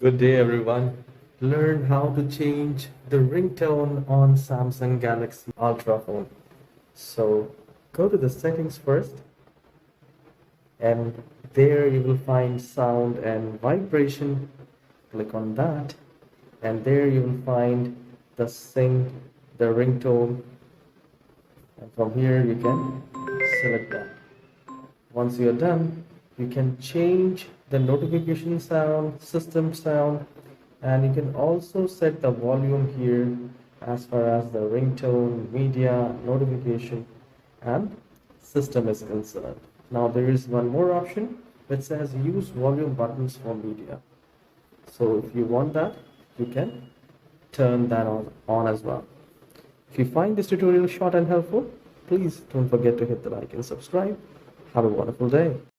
Good day, everyone. Learn how to change the ringtone on Samsung Galaxy Ultra phone. So go to the settings first, and there you will find sound and vibration. Click on that, and there you will find the sync, the ringtone, and from here you can select that. Once you're done, you can change the notification sound, system sound, and you can also set the volume here as far as the ringtone, media, notification, and system is concerned. Now there is one more option that says use volume buttons for media. So if you want that, you can turn that on as well. If you find this tutorial short and helpful, please don't forget to hit the like and subscribe. Have a wonderful day.